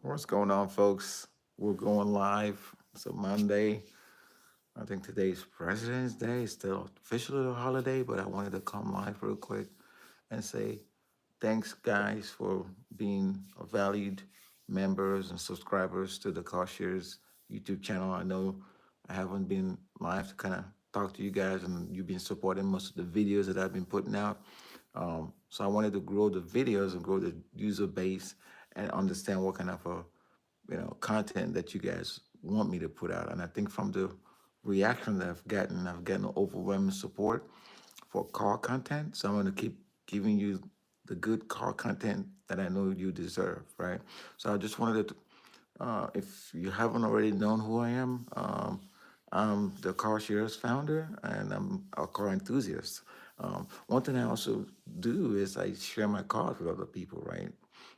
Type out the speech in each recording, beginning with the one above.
What's going on, folks? We're going live. It's a Monday. I think today's President's Day. It's still officially a holiday, but I wanted to come live real quick and say thanks, guys, for being a valued members and subscribers to the Carshares YouTube channel. I know I haven't been live to kind of talk to you guys, and you've been supporting most of the videos that I've been putting out. So I wanted to grow the videos and grow the user base and understand what kind of a content that you guys want me to put out. And I think from the reaction that I've gotten overwhelming support for car content. So I'm going to keep giving you the good car content that I know you deserve, right? So I just wanted to, if you haven't already known who I am, I'm the Carshares founder and I'm a car enthusiast. One thing I also do is I share my cars with other people, right?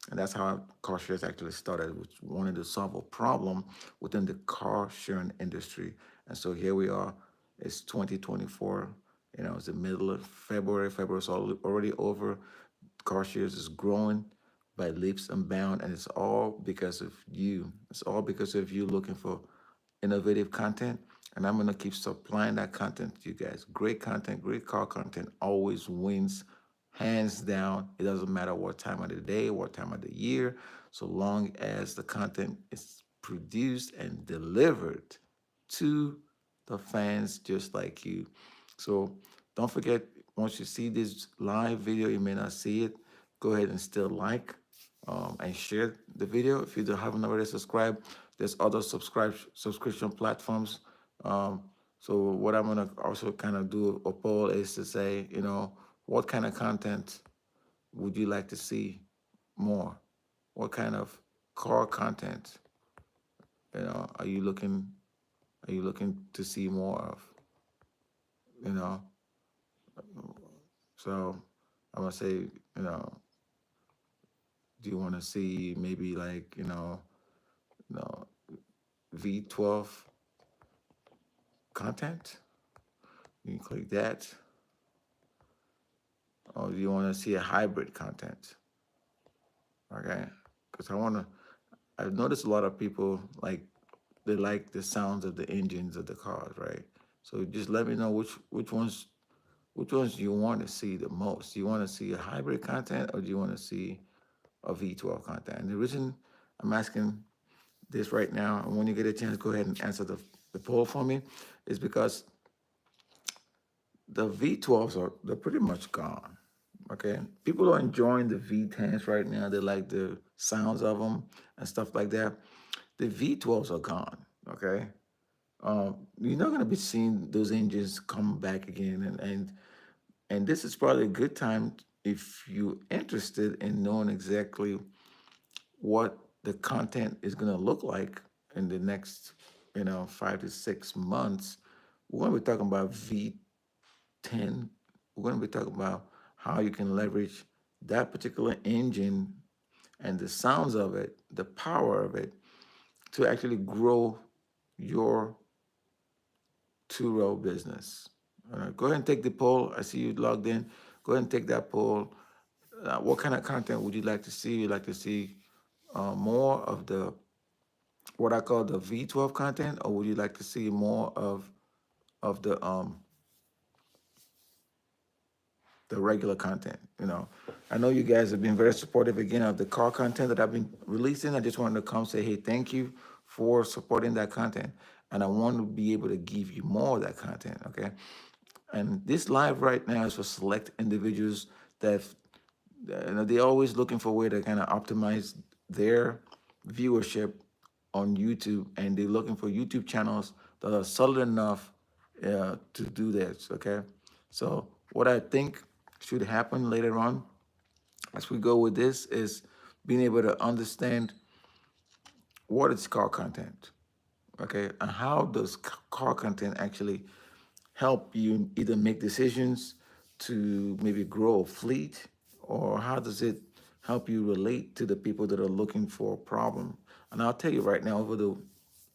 And that's how Carshares actually started, which wanted to solve a problem within the car sharing industry. And so here we are. It's 2024. It's the middle of February. February's already over. Carshares is growing by leaps and bounds, and it's all because of you. It's all because of you looking for innovative content, and I'm gonna keep supplying that content to you guys. Great content, great car content always wins, hands down. It doesn't matter what time of the day, what time of the year, so long as the content is produced and delivered to the fans just like you. So don't forget, once you see this live video, you may not see it, go ahead and still like and share the video. If you haven't already subscribed, there's other subscription platforms. So what I'm gonna also kind of do a poll is to say, what kind of content would you like to see more? What kind of car content, are you looking to see more of? You know, so I'm gonna say, do you want to see maybe like, you know, V12 content? You can click that. Or do you want to see a hybrid content? Okay, because I've noticed a lot of people they like the sounds of the engines of the cars, right? So just let me know which ones you want to see the most. Do you want to see a hybrid content or do you want to see a V12 content? And the reason I'm asking this right now, and when you get a chance, go ahead and answer the poll for me, is because the V12s they're pretty much gone. Okay, people are enjoying the V10s right now. They like the sounds of them and stuff like that. The V12s are gone. Okay, you're not going to be seeing those engines come back again, and this is probably a good time if you're interested in knowing exactly what the content is going to look like in the next 5 to 6 months. We're going to be talking about V10. We're going to be talking about how you can leverage that particular engine and the sounds of it, the power of it, to actually grow your Turo business. All right, go ahead and take the poll. I see you logged in. Go ahead and take that poll. What kind of content would you like to see? You'd like to see more of the what I call the V12 content, or would you like to see more of the regular content? I know you guys have been very supportive again of the car content that I've been releasing. I just wanted to come say, hey, thank you for supporting that content, and I want to be able to give you more of that content. Okay, and this live right now is for select individuals that they're always looking for a way to kind of optimize their viewership on YouTube, and they're looking for YouTube channels that are solid enough to do this. Okay, so what I think should happen later on as we go with this is being able to understand what is car content, okay, and how does car content actually help you either make decisions to maybe grow a fleet, or how does it help you relate to the people that are looking for a problem? And I'll tell you right now, over the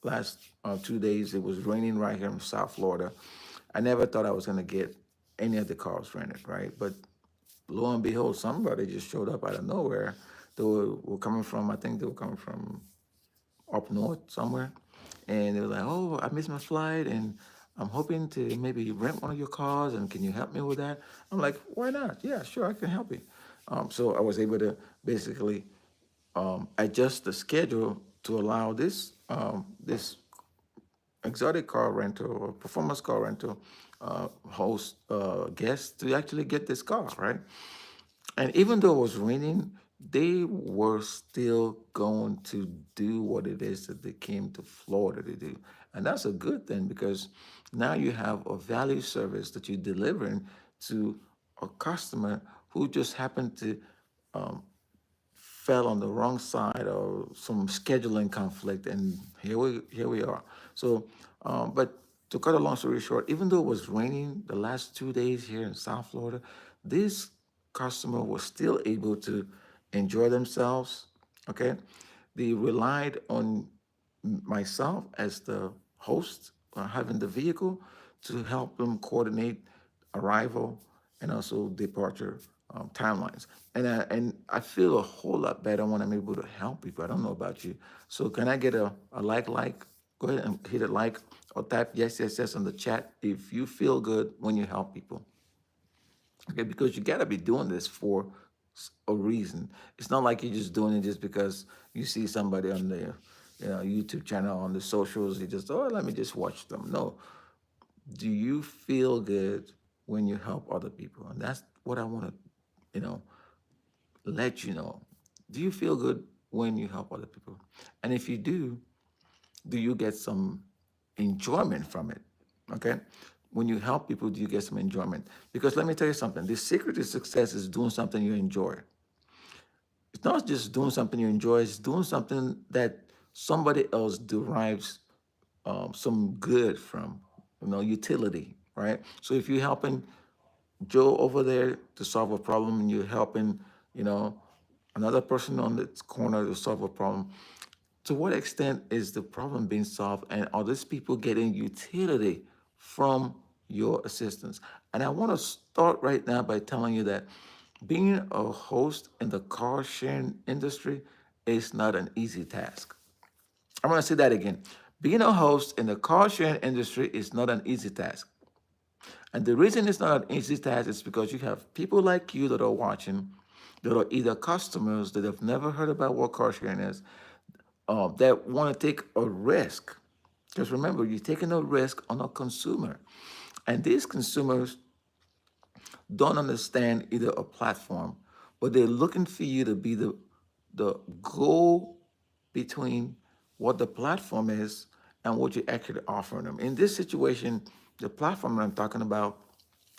last 2 days, it was raining right here in South Florida. I never thought I was going to get any of the cars rented, right? But lo and behold, somebody just showed up out of nowhere. They were coming from, I think they were coming from up north somewhere, and they were like, "Oh, I missed my flight, and I'm hoping to maybe rent one of your cars, and can you help me with that?" I'm like, "Why not? Yeah, sure, I can help you." So I was able to basically adjust the schedule to allow this exotic car rental or performance car rental host guests to actually get this car, right? And even though it was raining, they were still going to do what it is that they came to Florida to do. And that's a good thing because now you have a value service that you're delivering to a customer who just happened to fell on the wrong side of some scheduling conflict, and here we are. So, but to cut a long story short, even though it was raining the last 2 days here in South Florida, this customer was still able to enjoy themselves. Okay, they relied on myself as the host, having the vehicle to help them coordinate arrival and also departure timelines. And I feel a whole lot better when I'm able to help people. I don't know about you. So can I get a like? Go ahead and hit a like or type yes, yes, yes on the chat if you feel good when you help people. Okay, because you gotta be doing this for a reason. It's not like you're just doing it just because you see somebody on the YouTube channel on the socials. You just, oh, let me just watch them. No, do you feel good when you help other people? And that's what I want to, you know, let you know. Do you feel good when you help other people? And if you do you get some enjoyment from it? Okay. When you help people, do you get some enjoyment? Because let me tell you something, the secret to success is doing something you enjoy. It's not just doing something you enjoy, it's doing something that somebody else derives some good from, utility, right? So if you're helping Joe over there to solve a problem and you're helping, you know, another person on the corner to solve a problem, to what extent is the problem being solved and are these people getting utility from your assistance? And I want to start right now by telling you that being a host in the car sharing industry is not an easy task. I'm going to say that again. Being a host in the car sharing industry is not an easy task. And the reason it's not an easy task is because you have people like you that are watching that are either customers that have never heard about what car sharing is, that want to take a risk. Because remember, you're taking a risk on a consumer. And these consumers don't understand either a platform, but they're looking for you to be the go between what the platform is and what you're actually offering them. In this situation, the platform that I'm talking about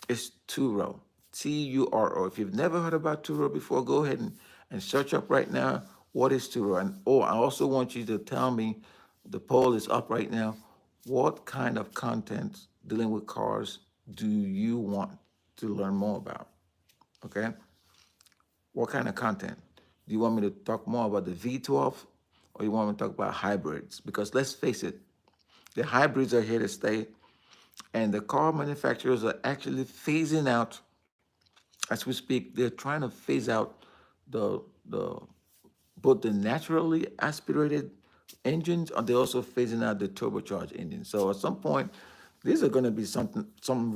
is Turo, Turo. If you've never heard about Turo before, go ahead and search up right now what is Turo. And I also want you to tell me, the poll is up right now, what kind of content dealing with cars do you want to learn more about? Okay? What kind of content? Do you want me to talk more about the V12 or you want me to talk about hybrids? Because let's face it, the hybrids are here to stay, and the car manufacturers are actually phasing out, as we speak, they're trying to phase out the both the naturally aspirated engines, and they're also phasing out the turbocharged engines. So at some point, these are going to be some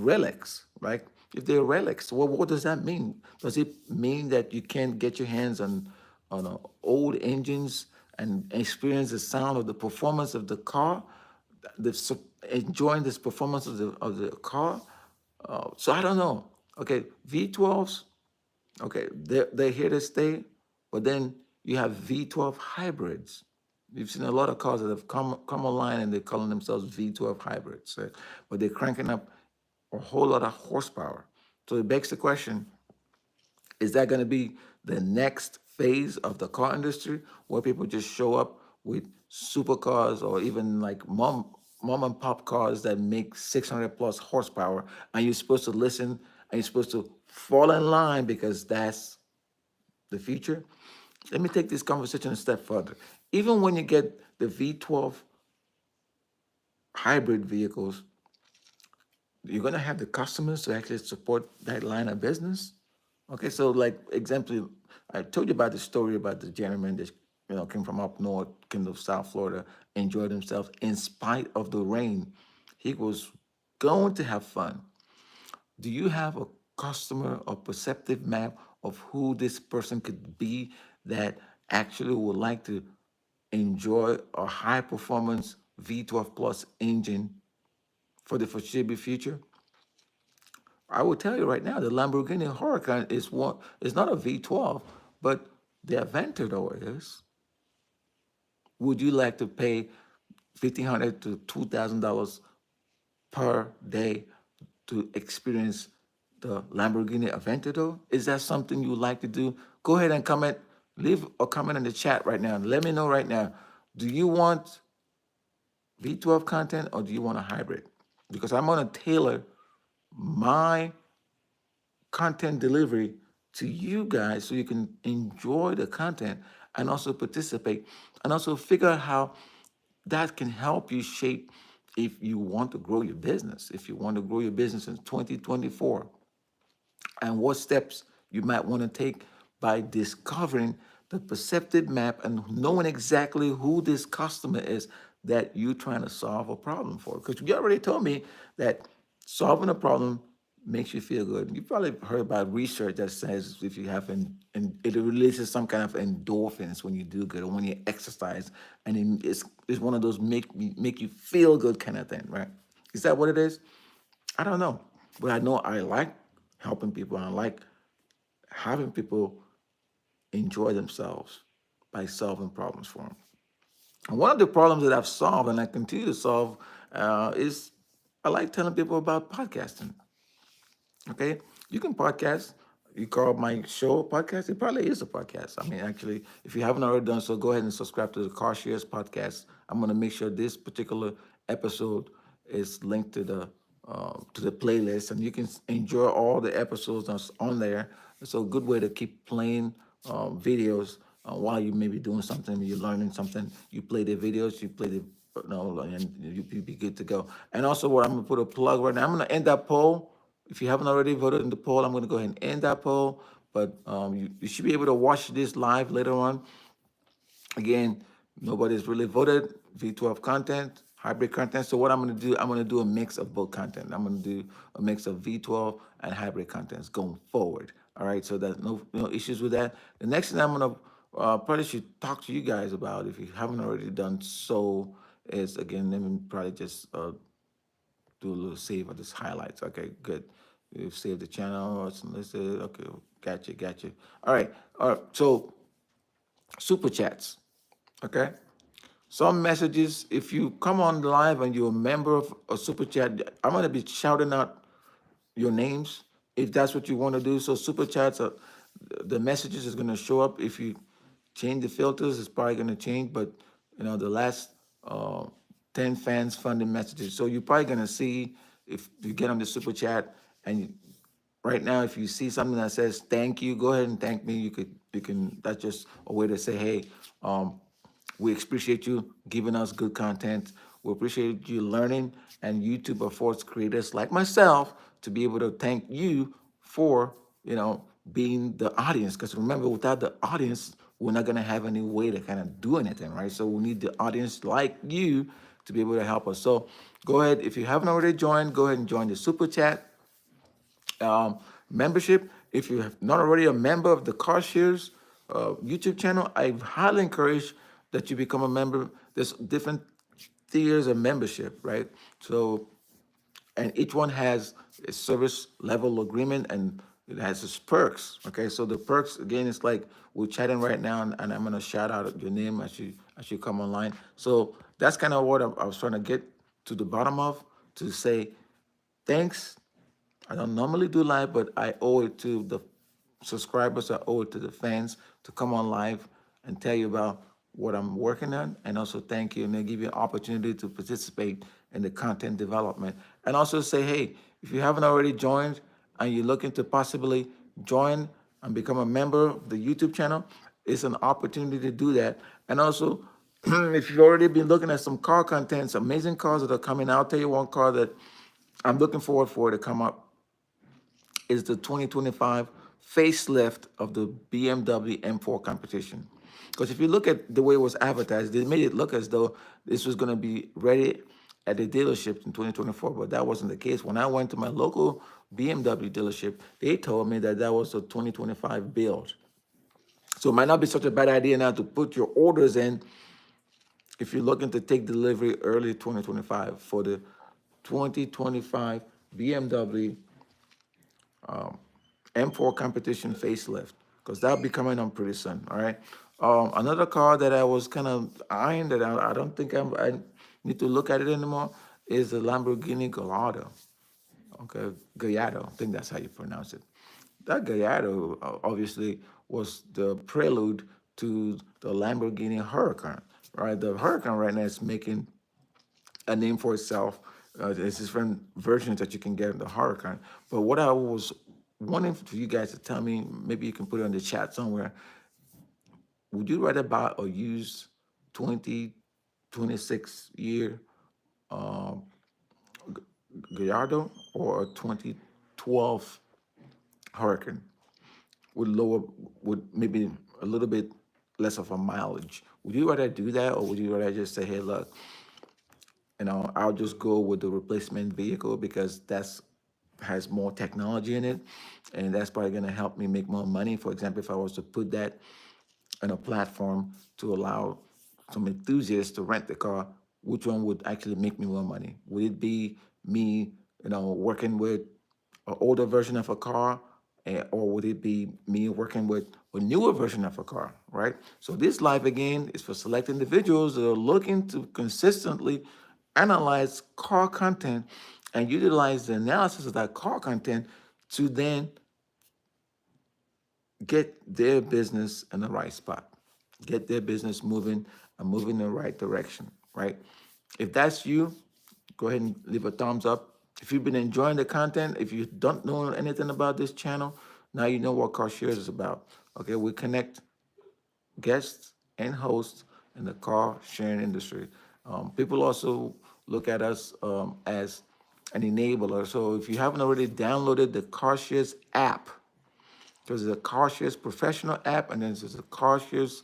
relics, right? If they're relics, well, what does that mean? Does it mean that you can't get your hands on old engines and experience the sound of the performance of the car, enjoying this performance of the car? So I don't know. Okay, V12s. Okay, they're here to stay, but then you have V12 hybrids. You've seen a lot of cars that have come online and they're calling themselves V12 hybrids, right? But they're cranking up a whole lot of horsepower. So it begs the question, is that going to be the next phase of the car industry where people just show up with supercars or even like mom and pop cars that make 600 plus horsepower, and you're supposed to listen and you're supposed to fall in line because that's the future? Let me take this conversation a step further. Even when you get the V12 hybrid vehicles, you're going to have the customers to actually support that line of business. Okay, so like example, I told you about the story about the gentleman that came from up north, weekend of South Florida, enjoy themselves in spite of the rain. He was going to have fun. Do you have a customer or perceptive map of who this person could be that actually would like to enjoy a high performance V12 plus engine for the foreseeable future? I will tell you right now, the Lamborghini Huracan is one. It's not a V12, but the Aventador is. Would you like to pay $1,500 to $2,000 per day to experience the Lamborghini Aventador? Is that something you would like to do? Go ahead and comment. Leave a comment in the chat right now. Let me know right now. Do you want V12 content or do you want a hybrid? Because I'm going to tailor my content delivery to you guys so you can enjoy the content and also participate and also figure out how that can help you shape if you want to grow your business, if you want to grow your business in 2024, and what steps you might want to take by discovering the perceptive map and knowing exactly who this customer is that you're trying to solve a problem for. Because you already told me that solving a problem makes you feel good. You probably heard about research that says if you have and it releases some kind of endorphins when you do good or when you exercise, and it's one of those make you feel good kind of thing, right? Is that what it is? I don't know, but I know I like helping people. I like having people enjoy themselves by solving problems for them. And one of the problems that I've solved and I continue to solve is I like telling people about podcasting. Okay, you can podcast. You call my show a podcast. It probably is a podcast. I mean, actually, if you haven't already done so, go ahead and subscribe to the Carshierge podcast. I'm going to make sure this particular episode is linked to the playlist, and you can enjoy all the episodes that's on there. It's a good way to keep playing videos while you may be doing something, you're learning something. You play the videos, you play the no, and you be good to go. And also, what I'm gonna put a plug right now. I'm gonna end that poll. If you haven't already voted in the poll, I'm gonna go ahead and end that poll. But you should be able to watch this live later on. Again, nobody's really voted V12 content, hybrid content. So what I'm going to do, I'm going to do a mix of both content. I'm going to do a mix of V12 and hybrid contents going forward. All right, so that no issues with that. The next thing I'm going to probably should talk to you guys about, if you haven't already done so, is again, let me probably just do a little save of this highlights. Okay, good. You've saved the channel. It's listed. Okay, gotcha. All right. So super chats. Okay. Some messages, if you come on live and you're a member of a super chat, I'm going to be shouting out your names if that's what you want to do. So super chats, the messages is going to show up. If you change the filters, it's probably going to change. But the last 10 fans funding messages. So you're probably going to see if you get on the super chat and right now, if you see something that says thank you, go ahead and thank me. You can. That's just a way to say, hey, we appreciate you giving us good content. We appreciate you learning, and YouTube affords creators like myself to be able to thank you for being the audience. Because remember, without the audience, we're not gonna have any way to kind of do anything, right? So we need the audience like you to be able to help us. So go ahead, if you haven't already joined, go ahead and join the super chat membership. If you have not already a member of the Carshares YouTube channel, I highly encourage that you become a member. There's different tiers of membership, right? So, and each one has a service level agreement and it has its perks. Okay, so the perks again, it's like we're chatting right now, and I'm gonna shout out your name as you come online. So that's kind of what I was trying to get to the bottom of, to say thanks. I don't normally do live, but I owe it to the subscribers, I owe it to the fans to come on live and tell you about what I'm working on, and also thank you, and then give you an opportunity to participate in the content development. And also say, hey, if you haven't already joined and you're looking to possibly join and become a member of the YouTube channel, it's an opportunity to do that. And also, if you've already been looking at some car content, some amazing cars that are coming out, I'll tell you one car that I'm looking forward for to come up is the 2025 facelift of the BMW M4 competition. Because if you look at the way it was advertised, they made it look as though this was going to be ready at the dealership in 2024, but that wasn't the case. When I went to my local BMW dealership, they told me that that was a 2025 build. So it might not be such a bad idea now to put your orders in if you're looking to take delivery early 2025 for the 2025 BMW M4 competition facelift, because that'll be coming on pretty soon. All right. Another car that I was kind of eyeing that I don't think I need to look at it anymore is the Lamborghini Gallardo. Okay, Gallardo. I think that's how you pronounce it. That Gallardo obviously was the prelude to the Lamborghini Huracan. Right. The Huracan right now is making a name for itself. There's different versions that you can get in the Huracan. But what I was wanting for you guys to tell me, maybe you can put it in the chat somewhere. Would you rather buy or use 2026 year Gallardo or a 2012 Huracan with lower, with maybe a little bit less of a mileage? Would you rather do that, or would you rather just say, hey, look, I'll just go with the replacement vehicle because that's has more technology in it, and that's probably going to help me make more money. For example, if I was to put that on a platform to allow some enthusiasts to rent the car, which one would actually make me more money? Would it be me, working with an older version of a car, or would it be me working with a newer version of a car, right? So this live again is for select individuals that are looking to consistently analyze car content and utilize the analysis of that car content to then get their business in the right spot, get their business moving and moving in the right direction, right? If that's you, go ahead and leave a thumbs up. If you've been enjoying the content, if you don't know anything about this channel, now you know what Carshierge is about. Okay, we connect guests and hosts in the car sharing industry. People also look at us as an enabler. So if you haven't already downloaded the Carshierge app, there's a Carsharing professional app, and then there's a Carsharing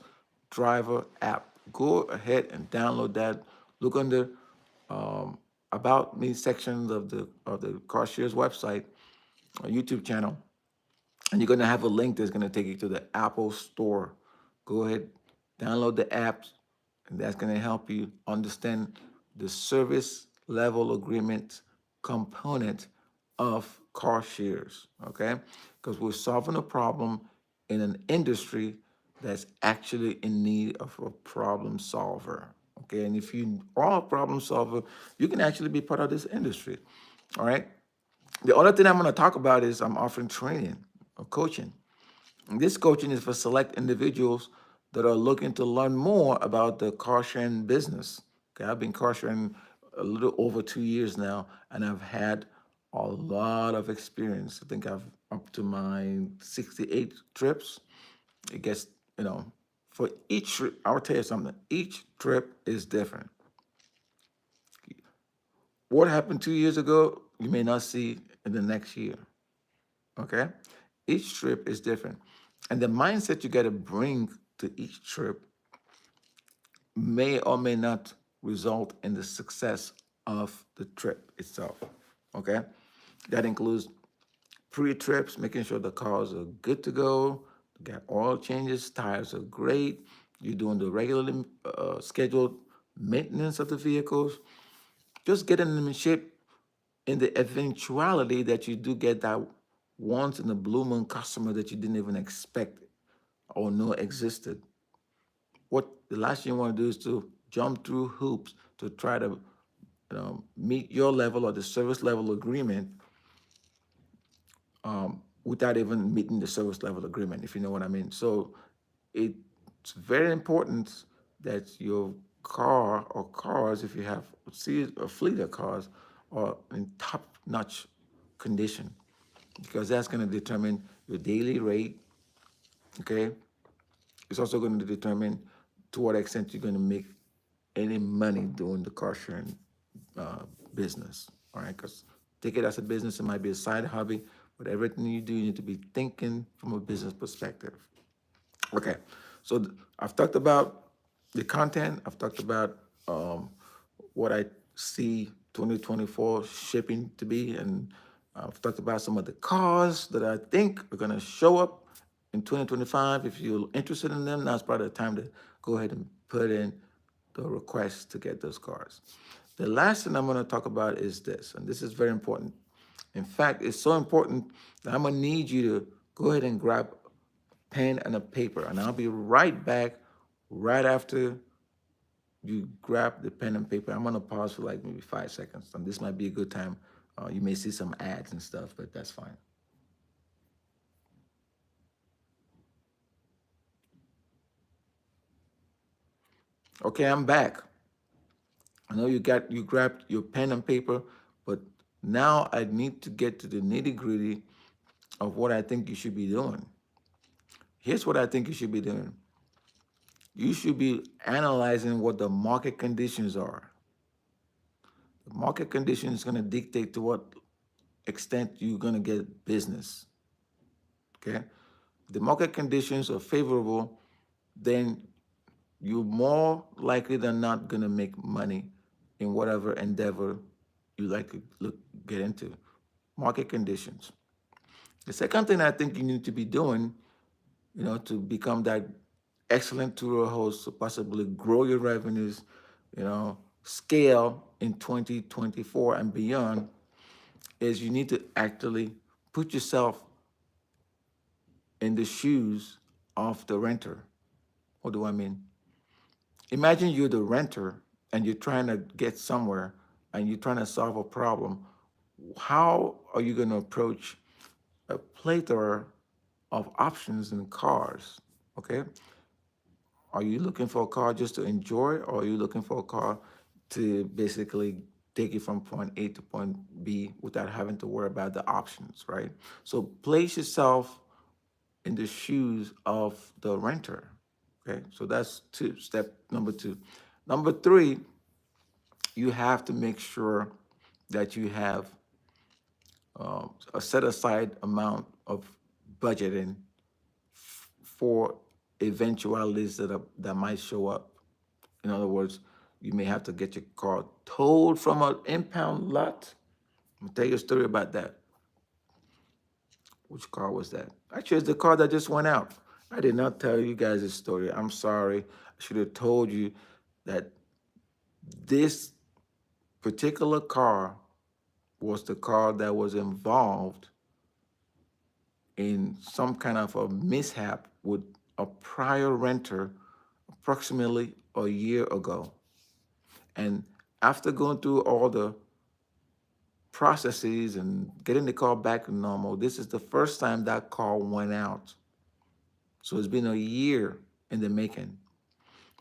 driver app. Go ahead and download that. Look under about me sections of the Carsharing website, or YouTube channel, and you're gonna have a link that's gonna take you to the Apple Store. Go ahead, download the apps, and that's gonna help you understand the service level agreement component of car shares, okay? Because we're solving a problem in an industry that's actually in need of a problem solver, okay? And if you are a problem solver, you can actually be part of this industry, all right? The other thing I'm going to talk about is I'm offering training or coaching. And this coaching is for select individuals that are looking to learn more about the car sharing business. Okay, I've been car sharing a little over 2 years now, and I've had a lot of experience. I think I've up to my 68 trips. It gets, for each trip, I'll tell you something, each trip is different. What happened 2 years ago, you may not see in the next year. Okay? Each trip is different. And the mindset you got to bring to each trip may or may not result in the success of the trip itself. Okay? That includes pre-trips, making sure the cars are good to go, got oil changes, tires are great, you're doing the regularly scheduled maintenance of the vehicles, just getting them in shape in the eventuality that you do get that once in a blue moon customer that you didn't even expect or know existed. What the last thing you want to do is to jump through hoops to try to meet your level or the service level agreement without even meeting the service level agreement, if you know what I mean. So it's very important that your car or cars, if you have a fleet of cars, are in top-notch condition, because that's going to determine your daily rate, okay? It's also going to determine to what extent you're going to make any money doing the car sharing business, all right? Because take it as a business, it might be a side hobby, but everything you do, you need to be thinking from a business perspective. Okay, So I've talked about the content. I've talked about what I see 2024 shipping to be, and I've talked about some of the cars that I think are going to show up in 2025. If you're interested in them, now's probably the time to go ahead and put in the request to get those cars. The last thing I'm going to talk about is this, and this is very important. In fact, it's so important that I'm going to need you to go ahead and grab a pen and a paper, and I'll be right back right after you grab the pen and paper. I'm going to pause for like maybe 5 seconds, and this might be a good time. You may see some ads and stuff, but that's fine. Okay, I'm back. I know you grabbed your pen and paper, but now I need to get to the nitty-gritty of what I think you should be doing. Here's what I think you should be doing. You should be analyzing what the market conditions are. The market conditions is going to dictate to what extent you're going to get business. Okay? If the market conditions are favorable, then you're more likely than not going to make money in whatever endeavor you like to get into. Market conditions. The second thing I think you need to be doing, to become that excellent Turo host to possibly grow your revenues, scale in 2024 and beyond, is you need to actually put yourself in the shoes of the renter. What do I mean? Imagine you're the renter and you're trying to get somewhere and you're trying to solve a problem. How are you going to approach a plethora of options in cars? Okay. Are you looking for a car just to enjoy, or are you looking for a car to basically take you from point A to point B without having to worry about the options, right? So place yourself in the shoes of the renter. Okay, so that's step number two. Number three, you have to make sure that you have a set aside amount of budgeting for eventualities that might show up. In other words, you may have to get your car towed from an impound lot. I'm gonna tell you a story about that. Which car was that? Actually, it's the car that just went out. I did not tell you guys this story. I'm sorry. I should have told you that this particular car was the car that was involved in some kind of a mishap with a prior renter approximately a year ago. And after going through all the processes and getting the car back to normal, this is the first time that car went out. So it's been a year in the making.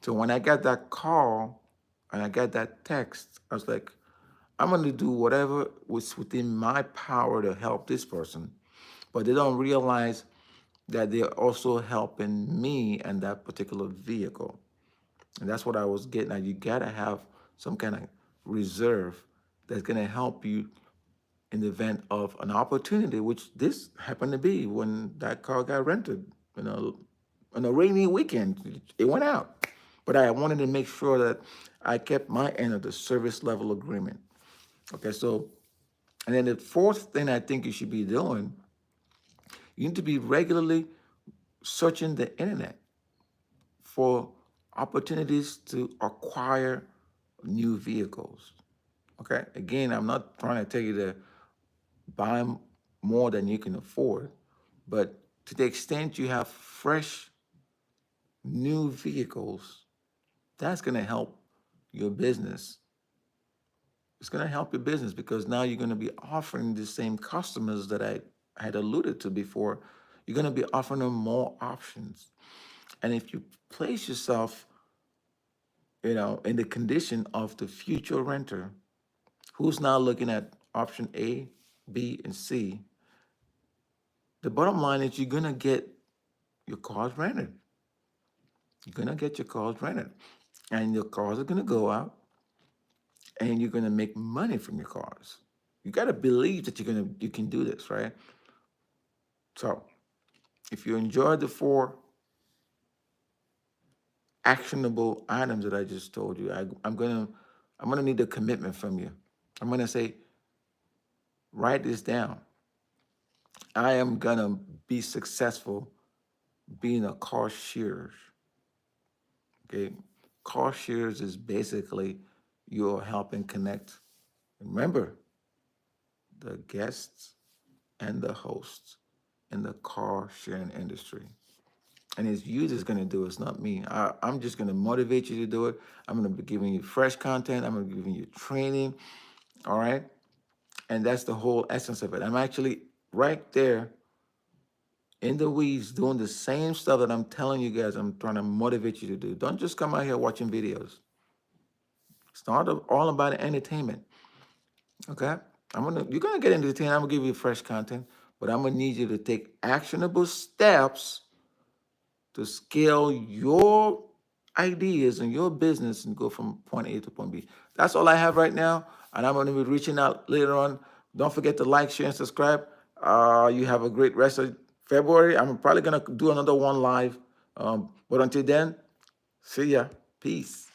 So when I got that call and I got that text, I was like, I'm going to do whatever was within my power to help this person. But they don't realize that they're also helping me and that particular vehicle. And that's what I was getting at. You got to have some kind of reserve that's going to help you in the event of an opportunity, which this happened to be when that car got rented, on a rainy weekend. It went out. But I wanted to make sure that I kept my end of the service level agreement. Okay, so, and then the fourth thing I think you should be doing, you need to be regularly searching the internet for opportunities to acquire new vehicles. Okay, again, I'm not trying to tell you to buy more than you can afford, but to the extent you have fresh new vehicles, that's going to help your business. It's going to help your business because now you're going to be offering the same customers that I had alluded to before. You're going to be offering them more options. And if you place yourself, in the condition of the future renter who's now looking at option A, B, and C, the bottom line is you're going to get your cars rented. You're going to get your cars rented. And your cars are going to go out and you're going to make money from your cars. You got to believe that you can do this, right? So if you enjoyed the 4 actionable items that I just told you. I'm gonna need a commitment from you. I'm gonna say, write this down. I am gonna be successful being a Carshierge. Okay, Carshierge is basically you're helping connect. Remember, the guests and the hosts in the car sharing industry. And it's you that's going to do it. It's not me. I'm just going to motivate you to do it. I'm going to be giving you fresh content. I'm going to be giving you training. All right. And that's the whole essence of it. I'm actually right there in the weeds doing the same stuff that I'm telling you guys I'm trying to motivate you to do. Don't just come out here watching videos. It's not all about entertainment. Okay? You're gonna get entertained. I'm gonna give you fresh content, but I'm gonna need you to take actionable steps to scale your ideas and your business and go from point A to point B. That's all I have right now, and I'm going to be reaching out later on. Don't forget to like, share, and subscribe. You have a great rest of February. I'm probably going to do another one live. But until then, see ya. Peace.